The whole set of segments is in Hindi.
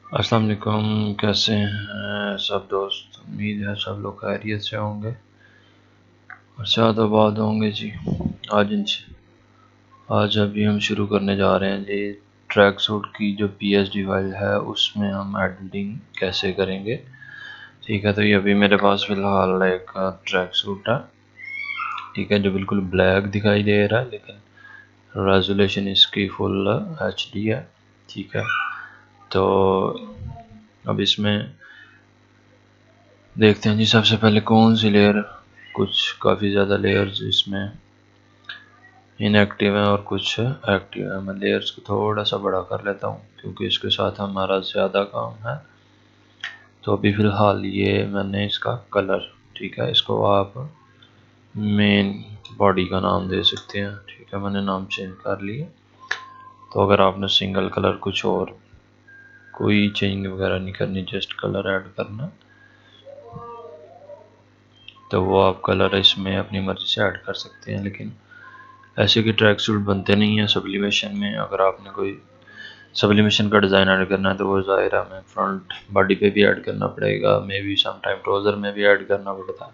अस्सलाम वालेकुम। कैसे हैं सब दोस्त? उम्मीद है सब लोग खैरियत से होंगे और शादाबाद होंगे जी। आज आज अभी हम शुरू करने जा रहे हैं जी ट्रैक सूट की जो पीएसडी फाइल है उसमें हम एडिटिंग कैसे करेंगे। ठीक है, तो ये अभी मेरे पास फ़िलहाल एक ट्रैक सूट है, ठीक है, जो बिल्कुल ब्लैक दिखाई दे रहा है, लेकिन रेजोल्यूशन इसकी फुल एचडी है। ठीक है, तो अब इसमें देखते हैं जी सबसे पहले कौन सी लेयर। कुछ काफ़ी ज़्यादा लेयर्स इसमें इनएक्टिव हैं और कुछ एक्टिव है। मैं लेयर्स को थोड़ा सा बड़ा कर लेता हूँ क्योंकि इसके साथ हमारा ज़्यादा काम है। तो अभी फ़िलहाल ये मैंने इसका कलर, ठीक है, इसको आप मेन बॉडी का नाम दे सकते हैं। ठीक है, मैंने नाम चेंज कर लिया। तो अगर आपने सिंगल कलर कुछ और कोई चेंज वगैरह नहीं करनी, जस्ट कलर ऐड करना, तो वो आप कलर इसमें अपनी मर्ज़ी से ऐड कर सकते हैं। लेकिन ऐसे कि ट्रैक सूट बनते नहीं हैं सब्लिमेशन में। अगर आपने कोई सब्लिमेशन का डिज़ाइन ऐड करना है तो वो ज़ाहिर है हमें फ्रंट बॉडी पे भी ऐड करना पड़ेगा, maybe some time trouser में भी ऐड करना पड़ता है।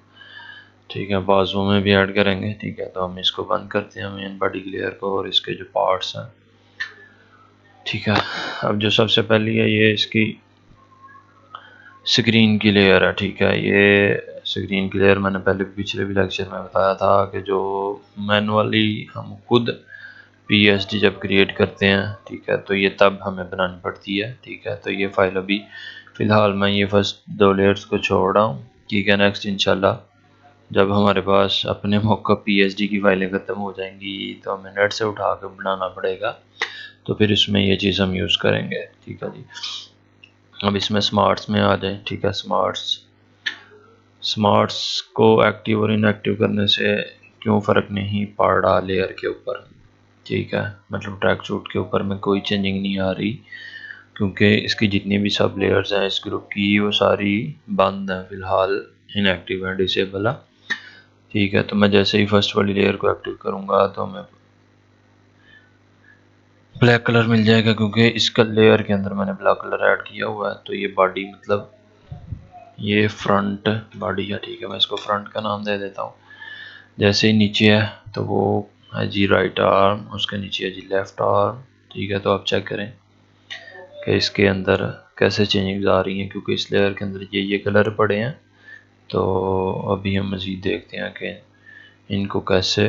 ठीक है, बाजुओं में भी ऐड करेंगे। ठीक है, तो हम इसको बंद करते हैं मेन बॉडी की लेयर को और इसके जो पार्ट्स हैं। ठीक है, अब जो सबसे पहली है ये इसकी स्क्रीन की लेयर है। ठीक है, ये स्क्रीन की लेयर मैंने पहले पिछले भी लेक्चर में बताया था कि जो मैनुअली हम खुद पीएसडी जब क्रिएट करते हैं, ठीक है, तो ये तब हमें बनानी पड़ती है। ठीक है, तो ये फाइल अभी फ़िलहाल मैं ये फर्स्ट दो लेयर्स को छोड़ रहा हूँ। ठीक है, नेक्स्ट इंशाल्लाह जब हमारे पास अपने मौका पीएसडी की फाइलें ख़त्म हो जाएंगी तो हमें नेट से उठा कर बनाना पड़ेगा, तो फिर इसमें ये चीज़ हम यूज़ करेंगे। ठीक है जी, अब इसमें स्मार्ट्स में आ जाए। ठीक है, स्मार्ट्स को एक्टिव और इनएक्टिव करने से क्यों फ़र्क नहीं पड़ रहा लेयर के ऊपर। ठीक है, मतलब ट्रैक सूट के ऊपर में कोई चेंजिंग नहीं आ रही क्योंकि इसकी जितनी भी सब लेयर्स हैं इस ग्रुप की वो सारी बंद हैं फ़िलहाल, इनएक्टिव है, डिसेबल है। ठीक है, तो मैं जैसे ही फर्स्ट वाली लेयर को एक्टिव करूँगा तो मैं ब्लैक कलर मिल जाएगा क्योंकि इसका लेयर के अंदर मैंने ब्लैक कलर ऐड किया हुआ है। तो ये बॉडी मतलब ये फ्रंट बॉडी है। ठीक है, मैं इसको फ्रंट का नाम दे देता हूँ। जैसे ही नीचे है तो वो है जी राइट आर्म, उसके नीचे है जी लेफ्ट आर्म। ठीक है, तो आप चेक करें कि इसके अंदर कैसे चेंजिंग्स आ रही हैं क्योंकि इस लेयर के अंदर ये कलर पड़े हैं। तो अभी हम मज़ीद देखते हैं कि इनको कैसे,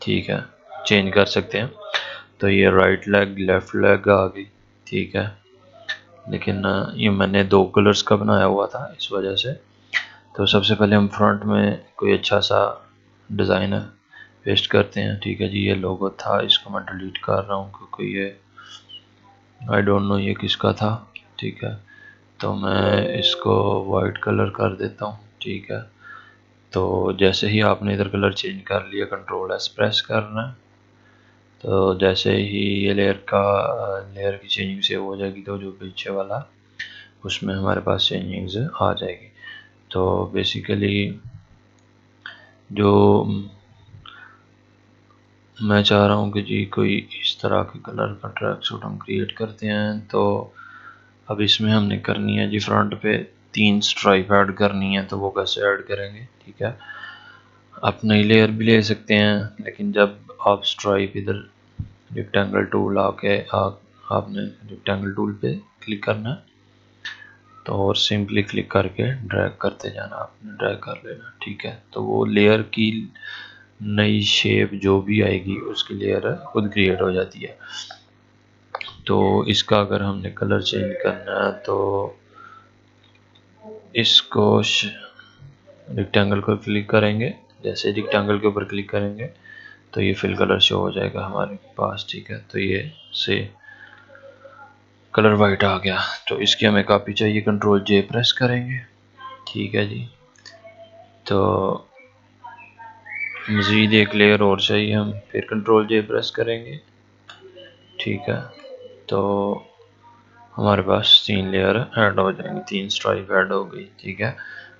ठीक है, चेंज कर सकते हैं। तो ये राइट लेग लेफ़्ट लेग आ गई। ठीक है, लेकिन ये मैंने दो कलर्स का बनाया हुआ था इस वजह से। तो सबसे पहले हम फ्रंट में कोई अच्छा सा डिज़ाइन पेस्ट करते हैं। ठीक है जी, ये लोगो था, इसको मैं डिलीट कर रहा हूँ क्योंकि ये आई डोंट नो ये किसका था। ठीक है, तो मैं इसको वाइट कलर कर देता हूँ। ठीक है, तो जैसे ही आपने इधर कलर चेंज कर लिया, कंट्रोल एस प्रेस करना है, तो जैसे ही ये लेयर की चेंजिंग सेव हो जाएगी तो जो पीछे वाला उसमें हमारे पास चेंजिंग्स आ जाएगी। तो बेसिकली जो मैं चाह रहा हूँ कि जी कोई इस तरह के कलर का ट्रैक सूट हम क्रिएट करते हैं। तो अब इसमें हमने करनी है जी फ्रंट पे 3 स्ट्राइप ऐड करनी है। तो वो कैसे ऐड करेंगे? ठीक है, आप नई लेयर भी ले सकते हैं, लेकिन जब आप स्ट्राइप इधर रेक्टेंगल टूल आके आपने रेक्टेंगल टूल पे क्लिक करना है, तो और सिंपली क्लिक करके ड्रैग करते जाना, आपने ड्रैग कर लेना। ठीक है, तो वो लेयर की नई शेप जो भी आएगी उसकी लेयर खुद क्रिएट हो जाती है। तो इसका अगर हमने कलर चेंज करना है तो इसको रेक्टेंगल को क्लिक करेंगे, जैसे रेक्टेंगल के ऊपर क्लिक करेंगे तो ये फिल कलर शो हो जाएगा हमारे पास। ठीक है, तो ये से कलर वाइट आ गया। तो इसकी हमें कॉपी चाहिए, कंट्रोल जे प्रेस करेंगे। ठीक है जी, तो मज़ीद एक लेयर और चाहिए, हम फिर कंट्रोल जे प्रेस करेंगे। ठीक है, तो हमारे पास 3 लेयर ऐड हो जाएंगी, 3 स्ट्राइप ऐड हो गई। ठीक है,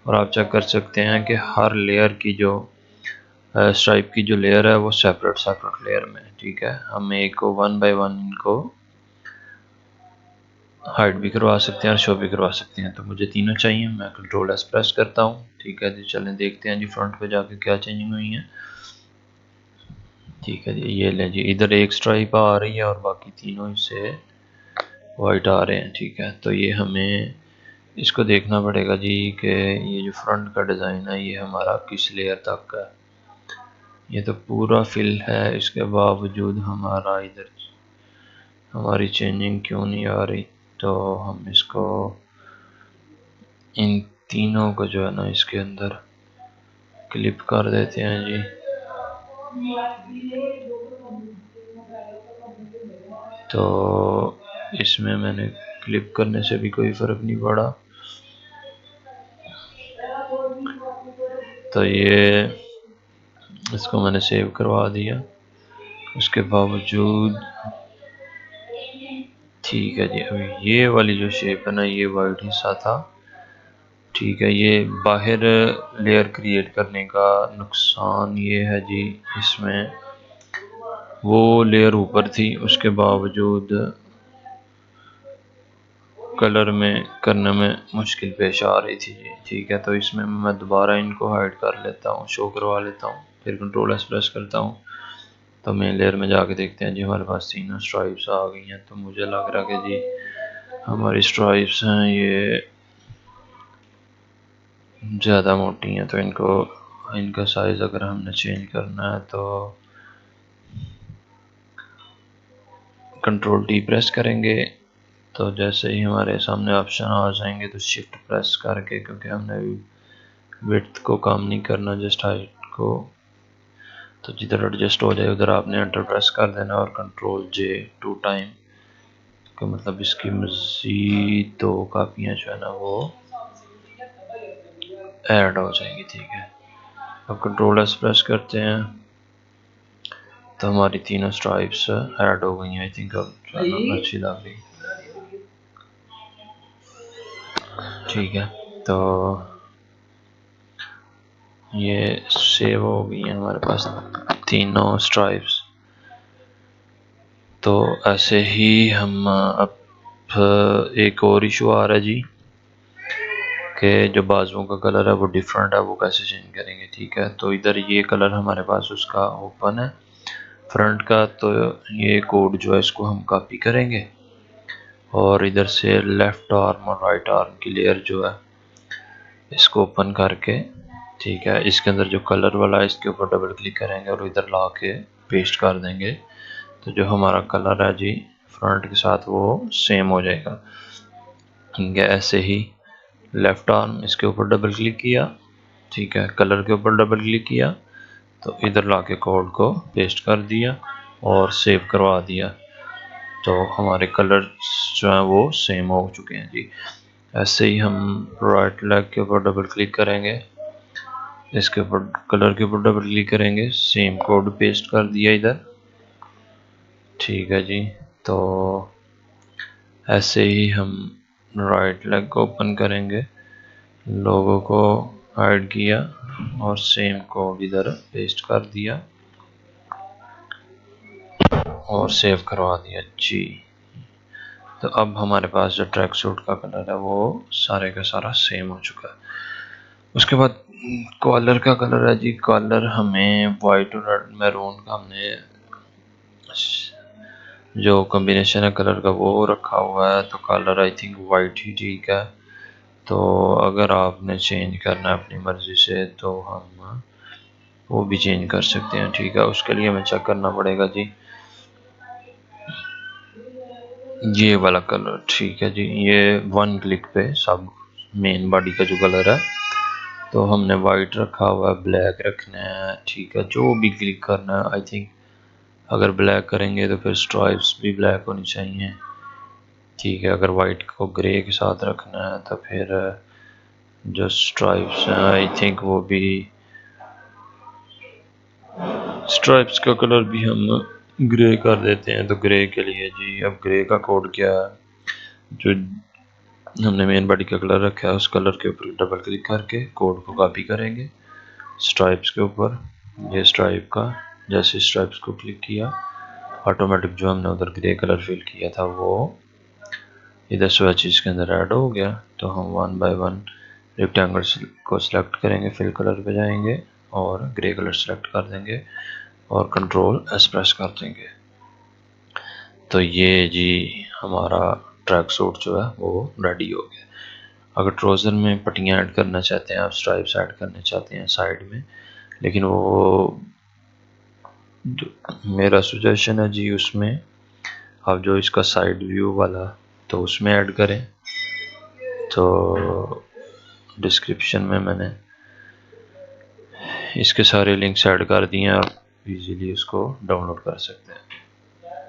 और आप चेक कर सकते हैं कि हर लेयर की जो स्ट्राइप की जो लेयर है वो सेपरेट सेपरेट लेयर में। ठीक है, हम एक को 1 बाय 1 इनको हाइड भी करवा सकते हैं और शो भी करवा सकते हैं। तो मुझे तीनों चाहिए, मैं कंट्रोल एस प्रेस करता हूँ। ठीक है जी, चलें देखते हैं जी फ्रंट पे जाके क्या चेंजिंग हुई है। ठीक है जी, ये ले जी, इधर एक स्ट्राइप आ रही है और बाकी तीनों हिस्से वाइट आ रहे हैं। ठीक है, तो ये हमें इसको देखना पड़ेगा जी कि ये जो फ्रंट का डिज़ाइन है ये हमारा किस लेयर तक है। ये तो पूरा फिल है, इसके बावजूद हमारा इधर हमारी चेंजिंग क्यों नहीं आ रही। तो हम इसको इन तीनों को जो है ना इसके अंदर क्लिप कर देते हैं जी। तो इसमें मैंने क्लिप करने से भी कोई फ़र्क नहीं पड़ा। तो ये इसको मैंने सेव करवा दिया, उसके बावजूद ठीक है जी। अभी ये वाली जो शेप है ना ये वाइट हिस्सा था। ठीक है, ये बाहर लेयर क्रिएट करने का नुकसान ये है जी, इसमें वो लेयर ऊपर थी उसके बावजूद कलर में करने में मुश्किल पेश आ रही थी जी। ठीक है, तो इसमें मैं दोबारा इनको हाइड कर लेता हूँ, शो करवा लेता हूँ, फिर कंट्रोल एस प्रेस करता हूँ। तो मेन लेयर में जाके देखते हैं जी हमारे पास तीनों स्ट्राइप्स आ गई हैं। तो मुझे लग रहा है कि जी हमारी स्ट्राइप्स हैं ये ज़्यादा मोटी हैं, तो इनका साइज़ अगर हमने चेंज करना है तो कंट्रोल डी प्रेस करेंगे। तो जैसे ही हमारे सामने ऑप्शन आ जाएंगे तो शिफ्ट प्रेस करके, क्योंकि हमने विड्थ को कम नहीं करना, जस्ट हाइट को, तो जिधर एडजस्ट हो जाए उधर आपने एंटर प्रेस कर देना और कंट्रोल जे 2 टाइम, तो मतलब इसकी मज़ीद 2 कापियाँ जो है ना वो ऐड हो जाएंगी। ठीक है, अब कंट्रोल एस प्रेस करते हैं तो हमारी तीनों स्ट्राइप्स ऐड हो गई हैं। आई थिंक अब अच्छी लग रही। ठीक है, तो ये सेव हो गई हैं हमारे पास तीनों स्ट्राइप्स। तो ऐसे ही हम अब एक और इशू आ रहा है जी कि जो बाजुओं का कलर है वो डिफरेंट है, वो कैसे चेंज करेंगे। ठीक है, तो इधर ये कलर हमारे पास उसका ओपन है फ्रंट का, तो ये कोड जो है इसको हम कॉपी करेंगे और इधर से लेफ़्ट आर्म और राइट आर्म की लेयर जो है इसको ओपन करके, ठीक है, इसके अंदर जो कलर वाला है इसके ऊपर डबल क्लिक करेंगे और इधर ला के पेस्ट कर देंगे। तो जो हमारा कलर है जी फ्रंट के साथ वो सेम हो जाएगा। ठीक है, ऐसे ही लेफ़्ट आर्म इसके ऊपर डबल क्लिक किया, ठीक है, कलर के ऊपर डबल क्लिक किया तो इधर ला के कोड को पेस्ट कर दिया और सेव करवा दिया। तो हमारे कलर जो हैं वो सेम हो चुके हैं जी। ऐसे ही हम राइट लेग के ऊपर डबल क्लिक करेंगे, इसके ऊपर कलर के ऊपर डबल क्लिक करेंगे, सेम कोड पेस्ट कर दिया इधर। ठीक है जी, तो ऐसे ही हम राइट लेग को ओपन करेंगे, लोगो को हाइड किया और सेम कोड इधर पेस्ट कर दिया और सेव करवा दिया जी। तो अब हमारे पास जो ट्रैक सूट का कलर है वो सारे का सारा सेम हो चुका है। उसके बाद कॉलर का कलर है जी, कॉलर हमें वाइट और रेड मैरून का हमने जो कॉम्बिनेशन है कलर का वो रखा हुआ है, तो कलर आई थिंक वाइट ही ठीक है। तो अगर आपने चेंज करना है अपनी मर्ज़ी से तो हम वो भी चेंज कर सकते हैं। ठीक है, उसके लिए हमें चेक करना पड़ेगा जी ये वाला कलर। ठीक है जी, ये 1 क्लिक पे सब मेन बॉडी का जो कलर है, तो हमने वाइट रखा हुआ है, ब्लैक रखना है। ठीक है, जो भी क्लिक करना है आई थिंक अगर ब्लैक करेंगे तो फिर स्ट्राइप्स भी ब्लैक होनी चाहिए। ठीक है, अगर वाइट को ग्रे के साथ रखना है तो फिर जो स्ट्राइप्स हैं आई थिंक वो भी स्ट्राइप्स का कलर भी हम ग्रे कर देते हैं। तो ग्रे के लिए जी अब ग्रे का कोड क्या है, जो हमने मेन बॉडी का कलर रखा है उस कलर के ऊपर डबल क्लिक करके कोड को कॉपी करेंगे स्ट्राइप्स के ऊपर। ये स्ट्राइप का जैसे स्ट्राइप्स को क्लिक किया ऑटोमेटिक जो हमने उधर ग्रे कलर फिल किया था वो इधर स्विच इसके अंदर ऐड हो गया। तो हम 1 बाय 1 रेक्टेंगल को सिलेक्ट करेंगे, फिल कलर पे जाएंगे और ग्रे कलर सेलेक्ट कर देंगे और कंट्रोल एस प्रेस कर देंगे। तो ये जी हमारा ट्रैक सूट जो है वो रेडी हो गया। अगर ट्राउज़र में पट्टियाँ ऐड करना चाहते हैं आप, स्ट्राइप्स ऐड करना चाहते हैं साइड में, लेकिन वो मेरा सजेशन है जी उसमें आप जो इसका साइड व्यू वाला तो उसमें ऐड करें। तो डिस्क्रिप्शन में मैंने इसके सारे लिंक्स ऐड कर दिए हैं, आप इजीली इसको डाउनलोड कर सकते हैं।